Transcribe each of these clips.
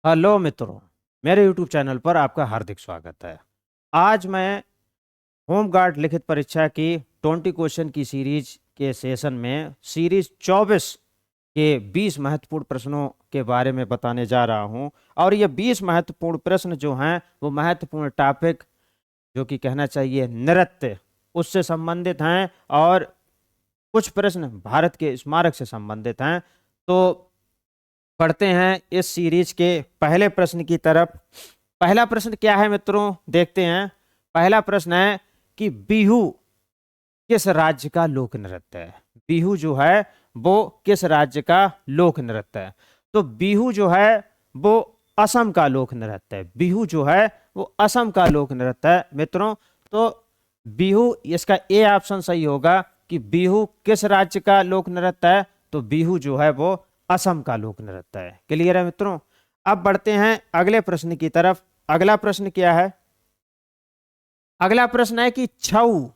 Hello मित्रों, मेरे YouTube channel पर आपका हार्दिक स्वागत है। आज मैं होम गार्ड लिखित परीक्षा की 20 क्वेश्चन की सीरीज के सेशन में सीरीज 24 के 20 महत्वपूर्ण प्रश्नों के बारे में बताने जा रहा हूं। और ये 20 महत्वपूर्ण प्रश्न जो हैं वो महत्वपूर्ण टॉपिक जो कि कहना चाहिए नृत्य उससे संबंधित हैं, और कुछ प्रश्न भारत के स्मारक से संबंधित हैं। तो पढ़ते हैं इस सीरीज के पहले प्रश्न की तरफ। पहला प्रश्न क्या है मित्रों, देखते हैं। पहला प्रश्न है कि बिहू किस राज्य का लोक नृत्य है। बिहू जो है वो किस राज्य का लोक नृत्य है। तो बिहू जो है वो असम का लोक नृत्य है। बिहू जो है वो असम का लोक नृत्य है मित्रों। तो बिहू, इसका ए ऑप्शन सही होगा कि बिहू किस राज्य का लोक नृत्य है। तो बिहू जो है वो असम का लोक नृत्य है। क्लियर है मित्रों। अब बढ़ते हैं अगले प्रश्न की तरफ। अगला प्रश्न क्या है? अगला प्रश्न है कि छऊ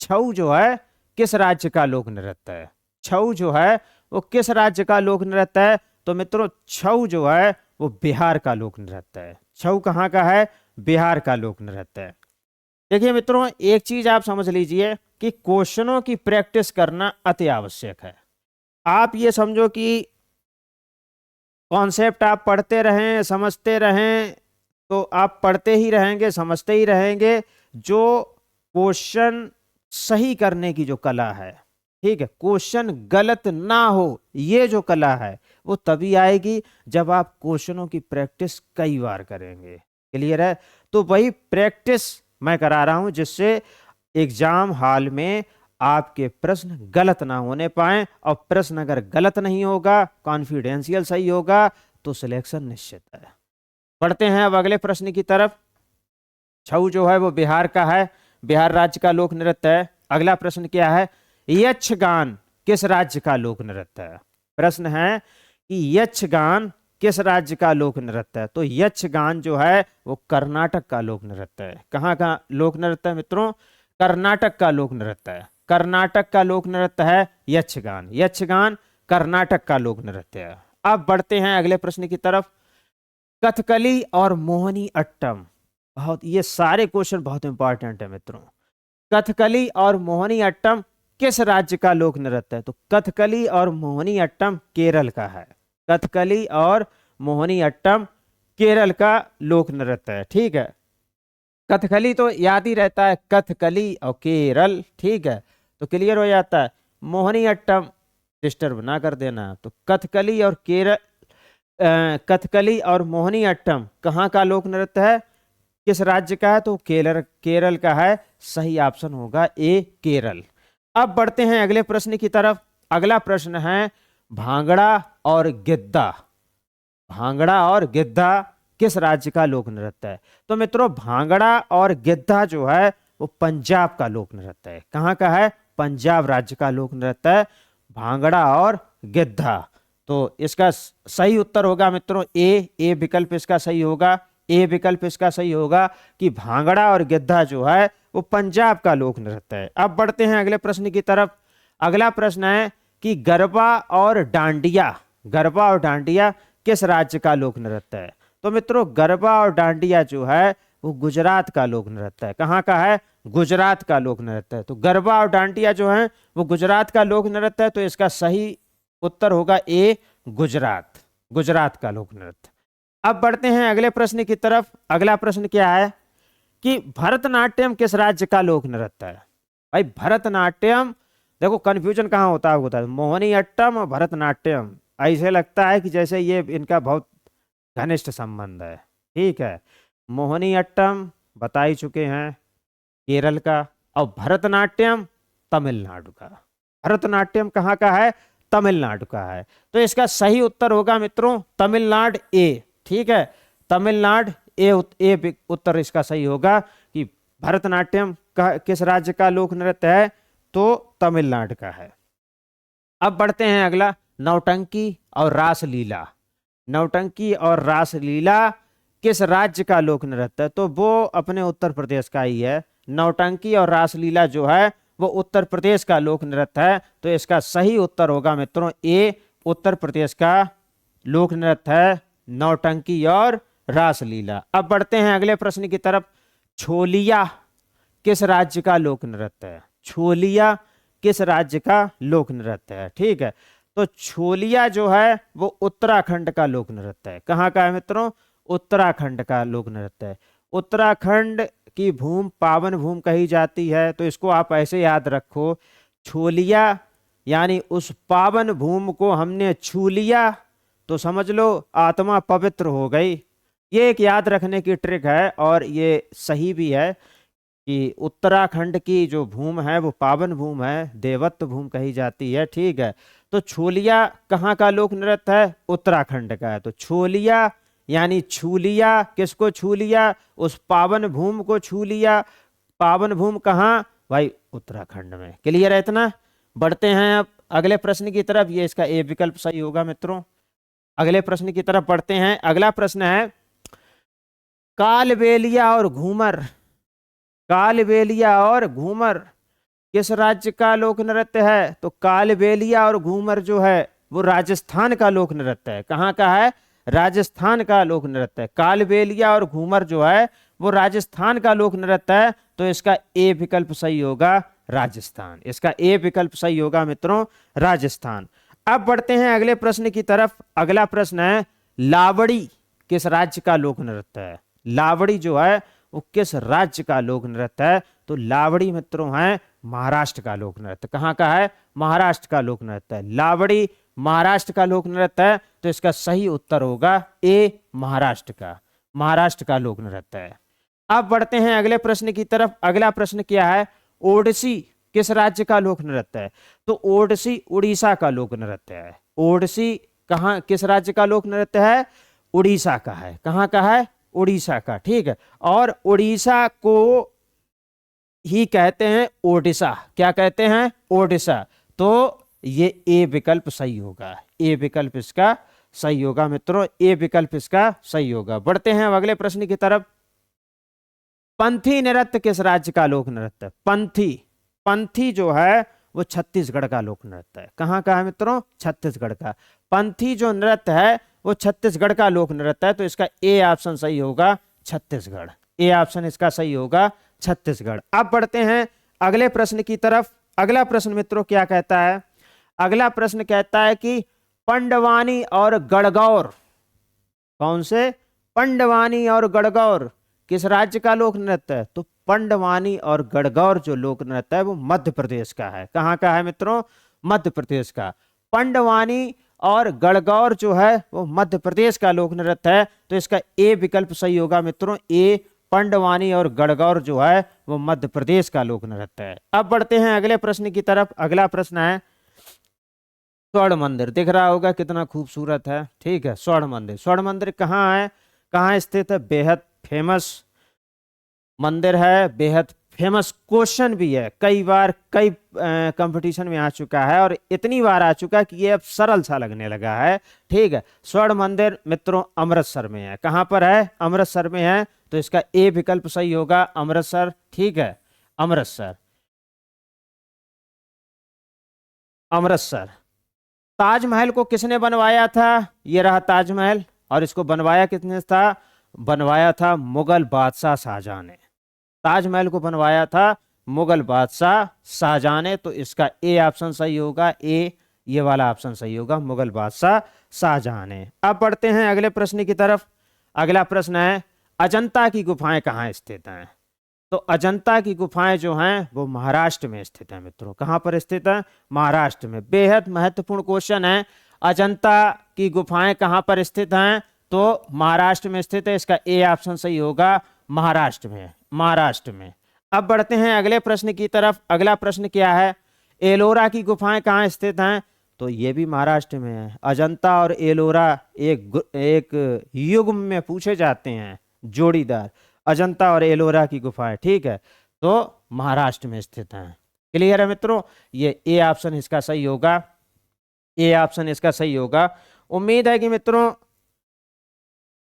छऊ जो है किस राज्य का लोक नृत्य है। छऊ जो है वो किस राज्य का लोक नृत्य है। तो मित्रों छऊ जो है वो बिहार का लोक नृत्य है। छऊ कहाँ का है? बिहार का लोक नृत्य है। देखिए मित्रों, एक चीज आप समझ लीजिए कि क्वेश्चनों की प्रैक्टिस करना अति आवश्यक है। आप ये समझो कि कॉन्सेप्ट आप पढ़ते रहें, समझते रहें, तो आप पढ़ते ही रहेंगे, समझते ही रहेंगे। जो क्वेश्चन सही करने की जो कला है, ठीक है, क्वेश्चन गलत ना हो, ये जो कला है वो तभी आएगी जब आप क्वेश्चनों की प्रैक्टिस कई बार करेंगे। क्लियर है? तो वही प्रैक्टिस मैं करा रहा हूं जिससे एग्जाम हॉल में आपके प्रश्न गलत ना होने पाए। और प्रश्न अगर गलत नहीं होगा, कॉन्फिडेंशियल सही होगा, तो सिलेक्शन निश्चित है। पढ़ते हैं अब अगले प्रश्न की तरफ। छऊ जो है वो बिहार का है, बिहार राज्य का लोक नृत्य है। अगला प्रश्न क्या है? यक्षगान किस राज्य का लोक नृत्य है। प्रश्न है कि यक्षगान किस राज्य का लोक नृत्य है। तो यक्षगान जो है वो कर्नाटक का लोक नृत्य है। कहाँ का लोक नृत्य है मित्रों? कर्नाटक का लोक नृत्य है। कर्नाटक का लोक नृत्य है यक्षगान। यक्षगान कर्नाटक का लोक नृत्य है। अब बढ़ते हैं अगले प्रश्न की तरफ। कथकली और मोहिनी अट्टम, बहुत, ये सारे क्वेश्चन बहुत इंपॉर्टेंट है मित्रों। कथकली और मोहिनी अट्टम किस राज्य का लोक नृत्य है। तो कथकली और मोहिनी अट्टम केरल का है। कथकली और मोहिनी अट्टम केरल का लोक नृत्य है। ठीक है, कथकली तो याद ही रहता है, कथकली और केरल, ठीक है, तो क्लियर हो जाता है। मोहिनी अट्टम डिस्टर्ब ना कर देना। तो कथकली और केरल, कथकली और मोहिनी अट्टम कहाँ का लोक नृत्य है, किस राज्य का है। तो केरल, केरल का है। सही ऑप्शन होगा ए, केरल। अब बढ़ते हैं अगले प्रश्न की तरफ। अगला प्रश्न है भांगड़ा और गिद्धा। भांगड़ा और गिद्धा किस राज्य का लोक नृत्य है। तो मित्रों भांगड़ा और गिद्धा जो है वो पंजाब का लोक नृत्य है। कहाँ का है? पंजाब राज्य का लोक नृत्य है भांगड़ा और गिद्धा। तो इसका सही उत्तर होगा मित्रों ए विकल्प इसका सही होगा। ए विकल्प इसका सही होगा कि भांगड़ा और गिद्धा जो है वो पंजाब का लोक नृत्य है। अब बढ़ते हैं अगले प्रश्न की तरफ। अगला प्रश्न है कि गरबा और डांडिया, गरबा और डांडिया किस राज्य का लोक नृत्य है। तो मित्रों गरबा और डांडिया जो है वो गुजरात का लोक नृत्य है। कहाँ का है? गुजरात का लोक नृत्य है। तो गरबा और डांडिया जो है वो गुजरात का लोक नृत्य है। तो इसका सही उत्तर होगा ए, गुजरात, गुजरात का लोक नृत्य। अब बढ़ते हैं अगले प्रश्न की तरफ। अगला प्रश्न क्या है कि भरतनाट्यम किस राज्य का लोक नृत्य है। भाई भरतनाट्यम, देखो कंफ्यूजन कहाँ होता है, होता है मोहिनी अट्टम और भरतनाट्यम, ऐसे लगता है कि जैसे ये इनका बहुत घनिष्ठ संबंध है। ठीक है, मोहिनी अट्टम बता ही चुके हैं केरल का, और भरतनाट्यम तमिलनाडु का। भरतनाट्यम कहाँ का है? तमिलनाडु का है। तो इसका सही उत्तर होगा मित्रों तमिलनाडु, ए। ठीक है, तमिलनाडु, ए उत्तर इसका सही होगा कि भरतनाट्यम किस राज्य का लोक नृत्य है। तो तमिलनाडु का है। अब बढ़ते हैं अगला, नौटंकी और रासलीला। नौटंकी और रासलीला किस राज्य का लोक नृत्य है। तो वो अपने उत्तर प्रदेश का ही है। नौटंकी और रासलीला जो है वो उत्तर प्रदेश का लोक नृत्य है। तो इसका सही उत्तर होगा मित्रों ए, उत्तर प्रदेश का लोक नृत्य है नौटंकी और रासलीला। अब बढ़ते हैं अगले प्रश्न की तरफ। छोलिया किस राज्य का लोक नृत्य है? छोलिया किस राज्य का लोक नृत्य है? ठीक है, तो छोलिया जो है वो उत्तराखंड का लोक नृत्य है। कहाँ का है मित्रों? उत्तराखंड का लोक नृत्य है। उत्तराखंड की भूमि पावन भूमि कही जाती है, तो इसको आप ऐसे याद रखो, छोलिया यानी उस पावन भूमि को हमने छू लिया तो समझ लो आत्मा पवित्र हो गई। ये एक याद रखने की ट्रिक है और ये सही भी है कि उत्तराखंड की जो भूमि है वो पावन भूमि है, देवत्व भूमि कही जाती है। ठीक है, तो छोलिया कहाँ का लोक नृत्य है? उत्तराखंड का है। तो छोलिया यानी छू लिया, किसको छू लिया? उस पावन भूमि को छू लिया। पावन भूमि कहाँ भाई? उत्तराखंड में। क्लियर है इतना? बढ़ते हैं अब अगले प्रश्न की तरफ। ये इसका ए विकल्प सही होगा मित्रों। अगले प्रश्न की तरफ बढ़ते हैं। अगला प्रश्न है कालबेलिया और घूमर। कालबेलिया और घूमर किस राज्य का लोक नृत्य है? तो कालबेलिया और घूमर जो है वो राजस्थान का लोक नृत्य है। कहाँ का है? राजस्थान का लोक नृत्य है। कालबेलिया और घूमर जो है वो राजस्थान का लोक नृत्य है, तो इसका ए विकल्प सही होगा राजस्थान। इसका ए विकल्प सही होगा मित्रों राजस्थान। अब बढ़ते हैं अगले प्रश्न की तरफ। अगला प्रश्न है लावड़ी किस राज्य का लोक नृत्य है? लावड़ी जो है वो किस राज्य का लोक नृत्य है? तो लावड़ी मित्रों है महाराष्ट्र का लोक नृत्य। कहाँ का है? महाराष्ट्र का लोक नृत्य है। लावड़ी महाराष्ट्र का लोक नृत्य है, तो इसका सही उत्तर होगा ए महाराष्ट्र का। महाराष्ट्र का लोक नृत्य है। अब बढ़ते हैं अगले प्रश्न की तरफ। अगला प्रश्न क्या है? ओडिसी किस राज्य का लोक नृत्य है? तो ओडिसी उड़ीसा का लोक नृत्य है। ओडिसी कहाँ किस राज्य का लोक नृत्य है? उड़ीसा का है। कहाँ का है? उड़ीसा का। ठीक है, और उड़ीसा को ही कहते हैं ओडिशा। क्या कहते हैं? ओडिशा। तो ये ए विकल्प सही होगा। ए विकल्प इसका सही होगा मित्रों। ए विकल्प इसका सही होगा। बढ़ते हैं अगले प्रश्न की तरफ। पंथी नृत्य किस राज्य का लोक नृत्य है? पंथी, पंथी जो है वो छत्तीसगढ़ का लोक नृत्य है। कहाँ का है मित्रों? छत्तीसगढ़ का। पंथी जो नृत्य है वो छत्तीसगढ़ का लोक नृत्य है, तो इसका ए ऑप्शन सही होगा छत्तीसगढ़। ए ऑप्शन इसका सही होगा छत्तीसगढ़। अब बढ़ते हैं अगले प्रश्न की तरफ। अगला प्रश्न मित्रों क्या कहता है? अगला प्रश्न कहता है कि पंडवानी और गणगौर, कौन से? पंडवानी और गणगौर किस राज्य का लोक नृत्य है? तो पंडवानी और गणगौर जो लोक नृत्य है वो मध्य प्रदेश का है। कहाँ का है मित्रों? मध्य प्रदेश का। पंडवानी और गणगौर जो है वो मध्य प्रदेश का लोक नृत्य है, तो इसका ए विकल्प सही होगा मित्रों। ए पंडवानी और गणगौर जो है वो मध्य प्रदेश का लोक नृत्य है। अब बढ़ते हैं अगले प्रश्न की तरफ। अगला प्रश्न है स्वर्ण मंदिर। दिख रहा होगा कितना खूबसूरत है। ठीक है, स्वर्ण मंदिर। स्वर्ण मंदिर कहाँ है? कहाँ स्थित है? बेहद फेमस मंदिर है, बेहद फेमस क्वेश्चन भी है। कई बार कई कंपटीशन में आ चुका है और इतनी बार आ चुका है कि ये अब सरल सा लगने लगा है। ठीक है, स्वर्ण मंदिर मित्रों अमृतसर में है। कहाँ पर है? अमृतसर में है, तो इसका ए विकल्प सही होगा अमृतसर। ठीक है, अमृतसर। अमृतसर। ताजमहल को किसने बनवाया था? ये रहा ताजमहल, और इसको बनवाया किसने था? बनवाया था मुगल बादशाह शाहजहां ने। ताजमहल को बनवाया था मुगल बादशाह शाहजहां ने, तो इसका ए ऑप्शन सही होगा। ए ये वाला ऑप्शन सही होगा, मुगल बादशाह शाहजहां ने। अब बढ़ते हैं अगले प्रश्न की तरफ। अगला प्रश्न है अजंता की गुफाएं कहाँ स्थित हैं? तो अजंता की गुफाएं जो हैं वो महाराष्ट्र में स्थित हैं मित्रों। कहाँ पर स्थित है? महाराष्ट्र में। बेहद महत्वपूर्ण क्वेश्चन है। अजंता की गुफाएं कहाँ पर स्थित हैं? तो महाराष्ट्र में स्थित है। इसका ए ऑप्शन सही होगा महाराष्ट्र में। महाराष्ट्र में। अब बढ़ते हैं अगले प्रश्न की तरफ। अगला प्रश्न क्या है? एलोरा की गुफाएं कहाँ स्थित हैं? तो ये भी महाराष्ट्र में है। अजंता और एलोरा एक युग्म में पूछे जाते हैं, जोड़ीदार। अजंता और एलोरा की गुफाएं। ठीक है, तो महाराष्ट्र में स्थित हैं। क्लियर है मित्रों? ये ए ऑप्शन इसका सही होगा। ए ऑप्शन इसका सही होगा। उम्मीद है कि मित्रों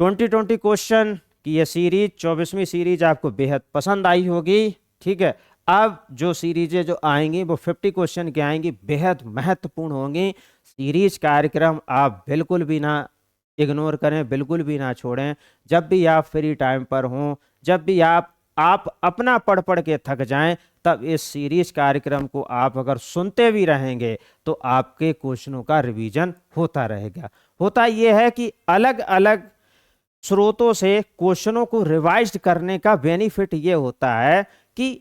2020 क्वेश्चन की ये सीरीज 24वीं सीरीज आपको बेहद पसंद आई होगी। ठीक है, अब जो सीरीजें जो आएंगी वो 50 क्वेश्चन की आएंगी, बेहद महत्वपूर्ण होंगी। सीरीज कार्यक्रम आप बिल्कुल भी ना इग्नोर करें, बिल्कुल भी ना छोड़ें। जब भी आप फ्री टाइम पर हों, जब भी आप अपना पढ़ पढ़ के थक जाएं, तब इस सीरीज कार्यक्रम को आप अगर सुनते भी रहेंगे तो आपके क्वेश्चनों का रिवीजन होता रहेगा। होता यह है कि अलग अलग स्रोतों से क्वेश्चनों को रिवाइज करने का बेनिफिट ये होता है कि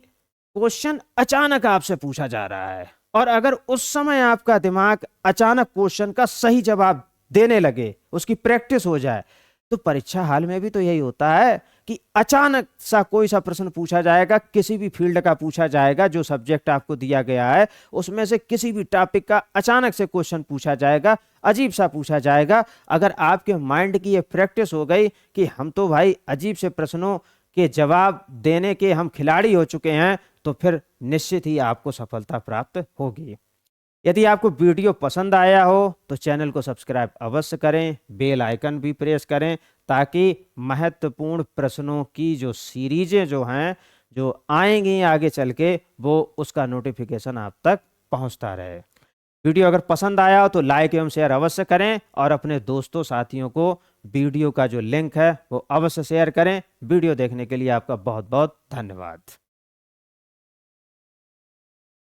क्वेश्चन अचानक आपसे पूछा जा रहा है, और अगर उस समय आपका दिमाग अचानक क्वेश्चन का सही जवाब देने लगे, उसकी प्रैक्टिस हो जाए, तो परीक्षा हाल में भी तो यही होता है कि अचानक सा कोई सा प्रश्न पूछा जाएगा, किसी भी फील्ड का पूछा जाएगा, जो सब्जेक्ट आपको दिया गया है उसमें से किसी भी टॉपिक का अचानक से क्वेश्चन पूछा जाएगा, अजीब सा पूछा जाएगा। अगर आपके माइंड की ये प्रैक्टिस हो गई कि हम तो भाई अजीब से प्रश्नों के जवाब देने के हम खिलाड़ी हो चुके हैं, तो फिर निश्चित ही आपको सफलता प्राप्त होगी। यदि आपको वीडियो पसंद आया हो तो चैनल को सब्सक्राइब अवश्य करें, बेल आइकन भी प्रेस करें, ताकि महत्वपूर्ण प्रश्नों की जो सीरीजें जो हैं, जो आएंगी आगे चल के, वो उसका नोटिफिकेशन आप तक पहुंचता रहे। वीडियो अगर पसंद आया हो तो लाइक एवं शेयर अवश्य करें, और अपने दोस्तों साथियों को वीडियो का जो लिंक है वो अवश्य शेयर करें। वीडियो देखने के लिए आपका बहुत बहुत धन्यवाद।